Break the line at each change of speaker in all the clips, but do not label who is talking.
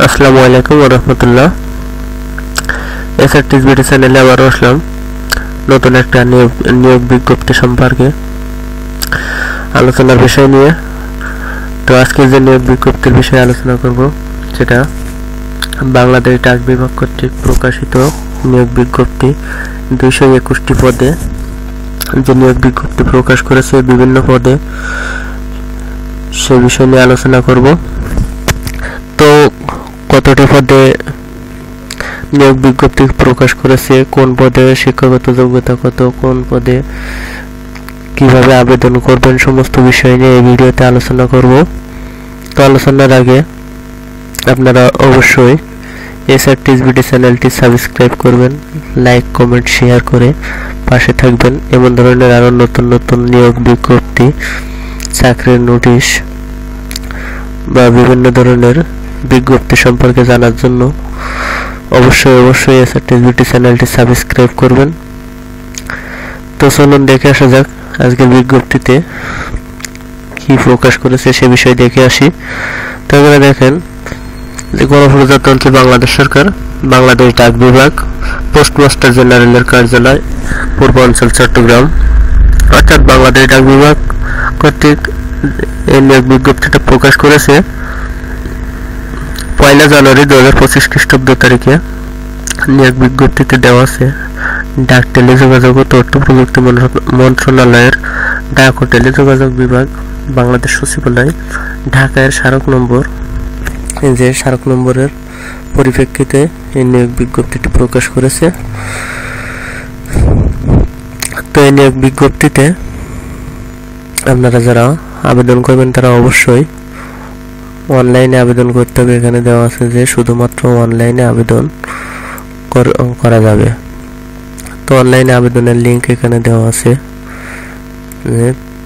আসসালামু আলাইকুম ওয়া রাহমাতুল্লাহ। এসআরটিস ভিডিও চ্যানেলে আবার আসলাম নতুন একটা নিয়োগ বিজ্ঞপ্তি সম্পর্কে আলোচনার বিষয় নিয়ে। তো আজকে যে নিয়োগ বিজ্ঞপ্তির বিষয়ে আলোচনা করব সেটা বাংলাদেশ ডাক বিভাগ কর্তৃক প্রকাশিত নিয়োগ বিজ্ঞপ্তি 221টি পদে যে নিয়োগ বিজ্ঞপ্তি প্রকাশ করেছে বিভিন্ন পদে, সে বিষয় নিয়ে আলোচনা করব। তো কতটি পদে নিয়োগ বিজ্ঞপ্তি প্রকাশ করেছে, কোন পদে শিক্ষাগত যোগ্যতা কত, কোন পদে কিভাবে আবেদন করবেন, সমস্ত বিষয় নিয়ে এই ভিডিওতে আলোচনা করব। তো আলোচনার আগে আপনারা অবশ্যই এসআরটিস ভিডিও চ্যানেলটি সাবস্ক্রাইব করবেন, লাইক কমেন্ট শেয়ার করে পাশে থাকবেন। এমন ধরনের আরও নতুন নতুন নিয়োগ বিজ্ঞপ্তি, চাকরির নোটিশ বা বিভিন্ন ধরনের বিজ্ঞপ্তি সম্পর্কে জানার জন্য অবশ্যই এসআরটিস ভিডিও চ্যানেলটি সাবস্ক্রাইব করবেন। তো চলুন দেখে আসা যাক আজকের বিজ্ঞপ্তিতে কি প্রকাশ করেছে সে বিষয়ে দেখে আসি। তো এখানে দেখেন যে গণপ্রজাতন্ত্রী বাংলাদেশ সরকার, বাংলাদেশ ডাক বিভাগ, পোস্টমাস্টার জেনারেলের কার্যালয়, পূর্বাঞ্চল চট্টগ্রাম, অর্থাৎ বাংলাদেশ ডাক বিভাগ কর্তৃক এই নিয়োগ বিজ্ঞপ্তিটা প্রকাশ করেছে 1 জানুয়ারি 2025 খ্রিস্টাব্দ তারিখে। নিয়োগ বিজ্ঞপ্তিতে দেওয়া আছে ডাক টেলিযোগাযোগ ও তথ্য প্রযুক্তি মন্ত্রণালয়ের ডাক ও টেলিযোগাযোগ বিভাগ, বাংলাদেশ সচিবালয়, ঢাকার স্মারক নম্বর, যে স্মারক নম্বরের পরিপ্রেক্ষিতে এই নিয়োগ বিজ্ঞপ্তিটি প্রকাশ করেছে। তো এই নিয়োগ বিজ্ঞপ্তিতে আপনারা যারা আবেদন করবেন তারা অবশ্যই অনলাইনে আবেদন করতে হবে। এখানে দেওয়া আছে যে শুধুমাত্র অনলাইনে আবেদন করা যাবে। তো অনলাইনে আবেদনের লিঙ্ক এখানে দেওয়া আছে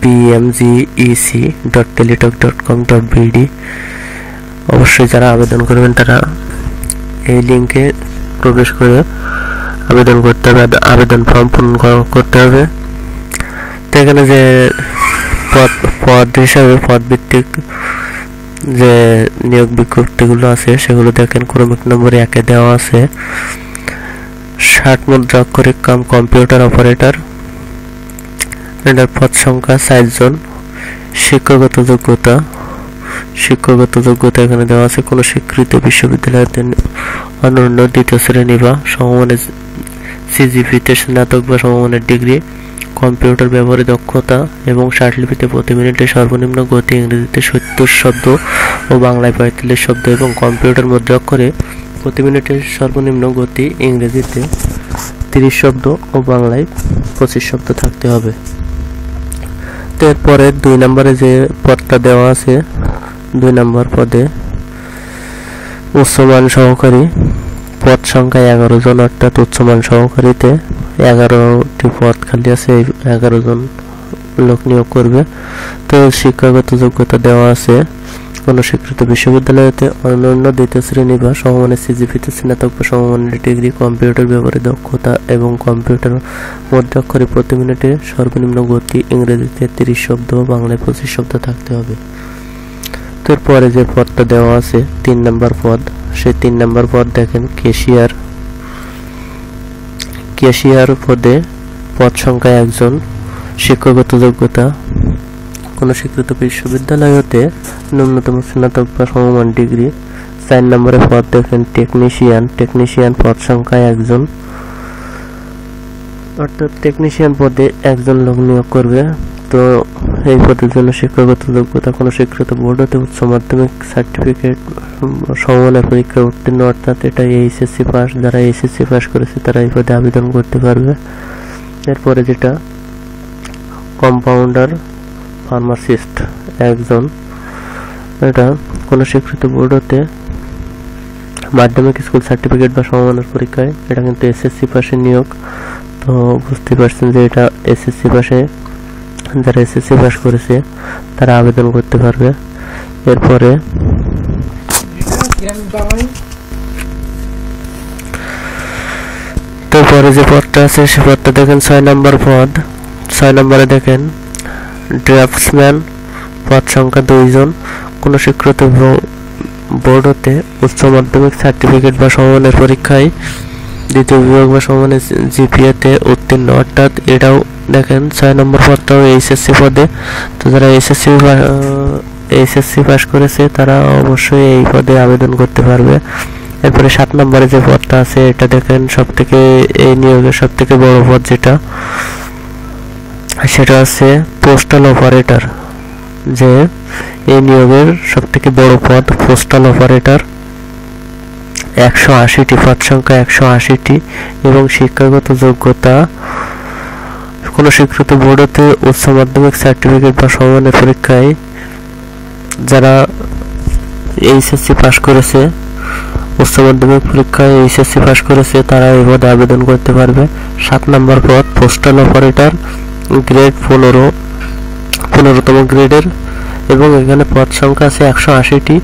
pmgec.teletalk.com.bd। অবশ্যই যারা আবেদন করবেন তারা এই লিঙ্কে প্রবেশ করে আবেদন করতে হবে, আবেদন ফর্ম পূরণ করতে হবে। তো এখানে যে পদ হিসাবে পদভিত্তিক যে নিয়োগ বিজ্ঞপ্তিগুলো আছে সেগুলো দেখেন ক্রমিক নম্বর 1-এ দেওয়া আছে 60 মুদ্রাক্ষরিক কাম কম্পিউটার অপারেটর। এটার পদ সংখ্যা 4 জন। শিক্ষাগত যোগ্যতা এখানে দেওয়া আছে কোনো স্বীকৃত বিশ্ববিদ্যালয়তে অনন্য দ্বিতীয় শ্রেণী বা সমমানের সিজিপিতে স্নাতক বা সমমানের ডিগ্রি, কম্পিউটার ব্যবহারে দক্ষতা এবং ষাটলিপিতে প্রতি মিনিটে সর্বনিম্ন গতি ইংরেজিতে 70 শব্দ ও বাংলায় 45 শব্দ এবং কম্পিউটার মুদ্রাক্ষরে প্রতি মিনিটে সর্বনিম্ন গতি ইংরেজিতে 30 শব্দ ও বাংলায় 25 শব্দ থাকতে হবে। তো এরপরে 2 নম্বরে যে পদটা দেওয়া আছে, 2 নম্বর পদে উচ্চমান সহকারী, পদ সংখ্যা 11 জন, অর্থাৎ উচ্চমান সহকারীতে 11টি পদ খালি আছে, 11 জন লোক নিয়োগ করবে। তো শিক্ষাগত যোগ্যতা দেওয়া আছে কোনো স্বীকৃত বিশ্ববিদ্যালয়তে অনন্য দ্বিতীয় শ্রেণী বা সমমানের সিজিপিতে স্নাতক বা সমমানের ডিগ্রি, কম্পিউটার ব্যবহারে দক্ষতা এবং কম্পিউটার মুদ্রাক্ষরে প্রতি মিনিটে সর্বনিম্ন গতি ইংরেজিতে 30 শব্দ ও বাংলায় 25 শব্দ থাকতে হবে। তো এরপরে যে পদটা দেওয়া আছে 3 নম্বর পদ, সেই 3 নম্বর পদ দেখেন ক্যাশিয়ার পদে পদ সংখ্যা 1 জন। শিক্ষাগত যোগ্যতা কোনো স্বীকৃত বিশ্ববিদ্যালয় হতে ন্যূনতম স্নাতক বা সমমান ডিগ্রি। 4 নম্বরে পদ দেখেন টেকনিশিয়ান পদ সংখ্যা 1 জন, অর্থাৎ টেকনিশিয়ান পদে 1 জন লোক নিয়োগ করবে। তো এই পদের জন্য শিক্ষাগত যোগ্যতা কোনো স্বীকৃত বোর্ড হতে উচ্চ মাধ্যমিক সার্টিফিকেট সমমানের পরীক্ষা উত্তীর্ণ, অর্থাৎ এটা এইচএসসি পাস। যারা এইচএসসি পাস করেছে তারা এই পদে আবেদন করতে পারবে। এরপরে যেটা কম্পাউন্ডার ফার্মাসিস্ট 1 জন, এটা কোনো স্বীকৃত বোর্ড হতে মাধ্যমিক স্কুল সার্টিফিকেট বা সমমানের পরীক্ষায়, এটা কিন্তু এসএসসি পাশে নিয়োগ। তো বুঝতে পারছেন যে এটা এসএসসি পাশে, যারা এসএসসি পাস করেছে তারা আবেদন করতে পারবে। এরপরে তারপরে যে পদটা আছে সে পদটা দেখেন 6 নম্বর পদ। 6 নম্বরে দেখেন ড্রাফটসম্যান পদ সংখ্যা 2 জন, কোনো স্বীকৃত বোর্ড হতে উচ্চ মাধ্যমিক সার্টিফিকেট বা সমমানের পরীক্ষায় দ্বিতীয় বিভাগ বা সমমানের জিপিএতে উত্তীর্ণ, অর্থাৎ এটাও দেখেন 6 নম্বর পদটাও এইচএসসি পদে। তো যারা এইচএসসি পাস করেছে তারা অবশ্যই এই পদে আবেদন করতে পারবে। এরপরে 7 নম্বরে যে পদটা আছে এটা দেখেন সবথেকে এই নিয়োগের সবথেকে বড় পদ যেটা, সেটা আছে পোস্টাল অপারেটর। যে এই নিয়োগের সবথেকে বড় পদ পোস্টাল অপারেটর, 180টি পদ সংখ্যা 180টি, এবং শিক্ষাগত যোগ্যতা কোনো স্বীকৃত বোর্ড হতে উচ্চ মাধ্যমিক সার্টিফিকেট বা সমমানের পরীক্ষায় যারা এইচএসসি পাস করেছে, উচ্চ মাধ্যমিক পরীক্ষায় এইচএসসি পাস করেছে তারা এই পদে আবেদন করতে পারবে। 7 নম্বর পদ পোস্টাল অপারেটর, গ্রেড 15তম গ্রেডের, এবং এখানে পদ সংখ্যা আছে 180টি।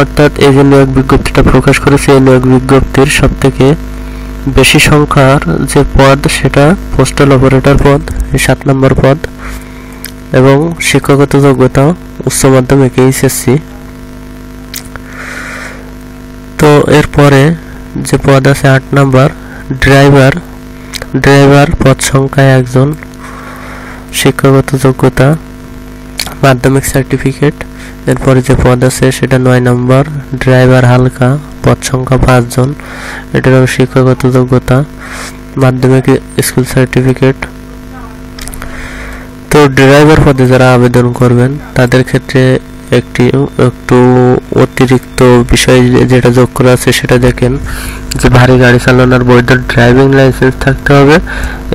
অর্থাৎ এই যে নিয়োগ বিজ্ঞপ্তিটা প্রকাশ করেছে এই নিয়োগ বিজ্ঞপ্তির সবথেকে বেশি সংখ্যার যে পদ সেটা পোস্টাল অপারেটর পদ, এই 7 নম্বর পদ, এবং শিক্ষাগত যোগ্যতা উচ্চ মাধ্যমিক এইচএসসি। তো এরপরে যে পদ আছে 8 নম্বর ড্রাইভার পদ সংখ্যা 1 জন, শিক্ষাগত যোগ্যতা মাধ্যমিক সার্টিফিকেট। এরপরে যে পদ আছে সেটা 9 নম্বর ড্রাইভার হালকা, পদ সংখ্যা 5 জন, এটারও শিক্ষাগত যোগ্যতা মাধ্যমিক স্কুল সার্টিফিকেট। তো ড্রাইভার পদে যারা আবেদন করবেন তাদের ক্ষেত্রে একটু অতিরিক্ত বিষয় যেটা যোগ করা আছে সেটা দেখেন যে ভারী গাড়ি চালানোর বৈধ ড্রাইভিং লাইসেন্স থাকতে হবে,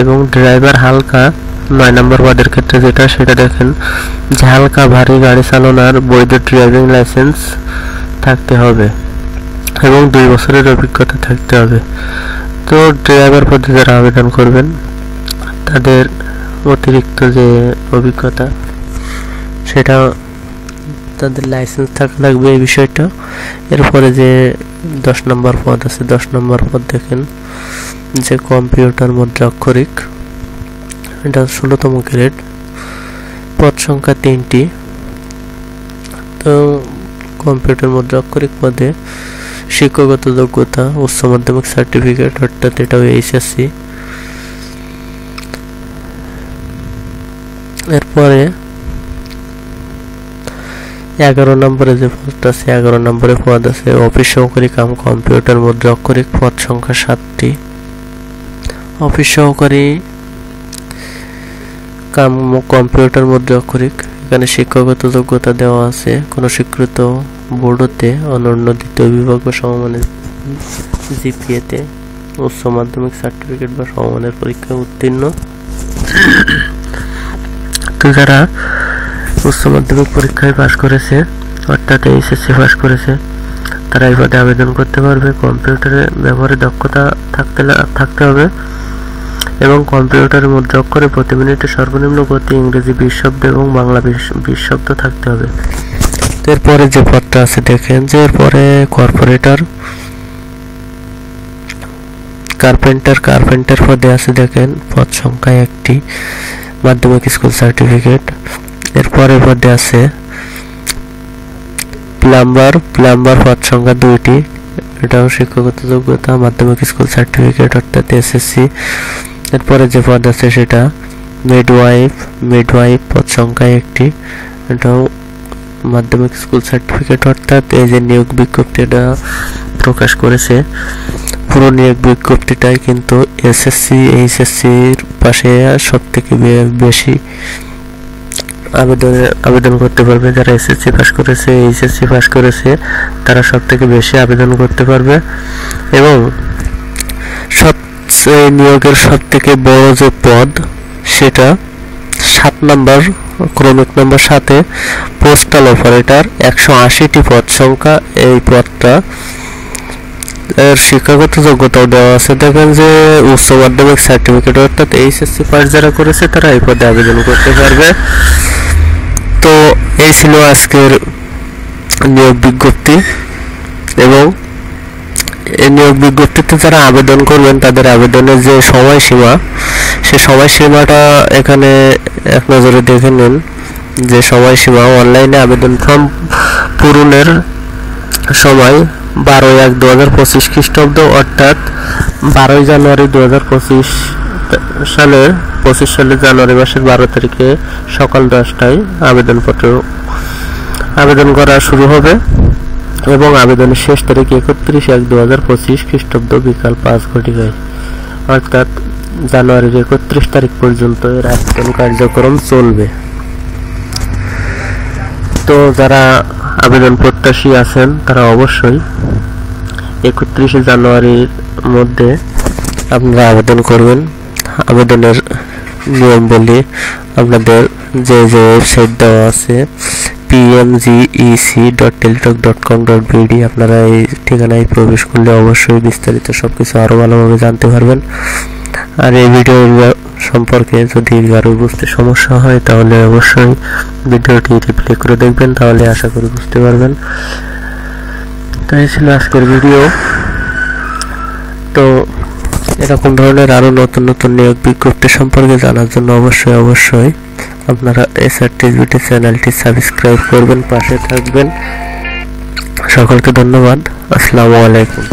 এবং ড্রাইভার হালকা 9 নম্বর পদের ক্ষেত্রে যেটা সেটা দেখেন যে হালকা ভারী গাড়ি চালানোর বৈধ ড্রাইভিং লাইসেন্স থাকতে হবে এবং 2 বছরের অভিজ্ঞতা থাকতে হবে। তো ড্রাইভার পদে যারা আবেদন করবেন তাদের অতিরিক্ত যে অভিজ্ঞতা সেটা তাদের লাইসেন্স থাকা লাগবে এই বিষয়টা। এরপরে যে 10 নম্বর পদ আছে 10 নম্বর পদ দেখেন যে কম্পিউটার মুদ্রা অক্ষরিক, এটা 16তম গ্রেড, পদ সংখ্যা 3টি। তো কম্পিউটার মুদ্রা অক্ষরিক পদে শিক্ষাগত যোগ্যতা উচ্চ মাধ্যমিক সার্টিফিকেট, অর্থাৎ এটাও এইচএসসি। এরপরে 11 নম্বরে যে পদটা আছে 11 নম্বরে পদ আছে অফিস সহকারী কাম কম্পিউটার মুদ্রা অক্ষরিক, পদ সংখ্যা 7টি। অফিস সহকারী কাম কম্পিউটার মুদ্রা অক্ষরিক, এখানে শিক্ষাগত যোগ্যতা দেওয়া আছে কোনো স্বীকৃত বোর্ড হতে অনন্য দ্বিতীয় বিভাগ বা সমমানের জিপিএতে উচ্চ মাধ্যমিক সার্টিফিকেট বা সমমানের পরীক্ষায় উত্তীর্ণ। তো যারা উচ্চ মাধ্যমিক পরীক্ষায় পাশ করেছে অর্থাৎ এইচএসসি পাশ করেছে তারা এই পদে আবেদন করতে পারবে। কম্পিউটারে ব্যবহারে দক্ষতা থাকতে হবে এবং কম্পিউটারের মুদ্রা অক্ষরে প্রতি মিনিটে সর্বনিম্ন গতি ইংরেজি 20 শব্দ এবং বাংলা 20 শব্দ থাকতে হবে। এরপরে যে পদটা আছে দেখেন যে এরপরে কার্পেন্টার পদে আছে দেখেন পদ সংখ্যা 1টি, মাধ্যমিক স্কুল সার্টিফিকেট। এরপরে পদে আছে প্লাম্বার পদ সংখ্যা 2টি, এটাও শিক্ষাগত যোগ্যতা মাধ্যমিক স্কুল সার্টিফিকেট অর্থাৎ এসএসসি। এরপরে যে পদ আছে সেটা মিডওয়াইফ পদ সংখ্যা 1টি, এটাও মাধ্যমিক স্কুল সার্টিফিকেট। অর্থাৎ এই যে নিয়োগ বিজ্ঞপ্তিটা প্রকাশ করেছে পুরো নিয়োগ বিজ্ঞপ্তিটাই কিন্তু এসএসসি এইচএসসির পাশে সবথেকে বেশি আবেদন করতে পারবে। যারা এসএসসি পাস করেছে এইচএসসি পাস করেছে তারা সবথেকে বেশি আবেদন করতে পারবে। এবং সবচেয়ে নিয়োগের সবথেকে বড় যে পদ সেটা 7 নম্বর ক্রমিক নম্বর 7-এ পোস্টাল অপারেটর, 180টি পদ সংখ্যা। এই পদটা এর শিক্ষাগত যোগ্যতাও দেওয়া আছে দেখেন যে উচ্চ মাধ্যমিক সার্টিফিকেট অর্থাৎ এইচএসসি পাস যারা করেছে তারা এই পদে আবেদন করতে পারবে। তো এই ছিল আজকের নিয়োগ বিজ্ঞপ্তি, এবং এই নিয়োগ বিজ্ঞপ্তিতে যারা আবেদন করবেন তাদের আবেদনের যে সময়সীমা সে সময়সীমাটা এখানে এক নজরে দেখে নিন। যে সময়সীমা অনলাইনে আবেদন ফর্ম পূরণের সময় 12/1/2025 খ্রিস্টাব্দ অর্থাৎ 12 জানুয়ারি 2025 সালের জানুয়ারি মাসের 12 তারিখে সকাল 10টায় আবেদন করা শুরু হবে এবং আবেদনের শেষ তারিখ 31/1/2025 খ্রিস্টাব্দ বিকাল 5 ঘটিকায়, অর্থাৎ জানুয়ারির 31 তারিখ পর্যন্ত এর আবেদন কার্যক্রম চলবে। তো যারা আবেদন প্রত্যাশী আছেন তারা অবশ্যই 31 জানুয়ারির মধ্যে আপনারা আবেদন করবেন। আবেদনের নিয়ম বলি, আপনাদের যে ওয়েবসাইট দেওয়া আছে pmgec.teletalk.com.bd, আপনারা এই ঠিকানায় প্রবেশ করলে অবশ্যই বিস্তারিত সবকিছু আরও ভালোভাবে জানতে পারবেন। আর এই ভিডিও সম্পর্কে যদি কারো বুঝতে সমস্যা হয় তাহলে অবশ্যই ভিডিওটি রিপ্লে করে দেখবেন, তাহলে আশা করি বুঝতে পারবেন। তো এই ছিল আজকের ভিডিও। তো এরকম ধরনের আরও নতুন নতুন নিয়োগ বিজ্ঞপ্তি সম্পর্কে জানার জন্য অবশ্যই আপনারা SRTSBT চ্যানেলটি সাবস্ক্রাইব করবেন, পাশে থাকবেন। সকলকে ধন্যবাদ। আসসালামু আলাইকুম।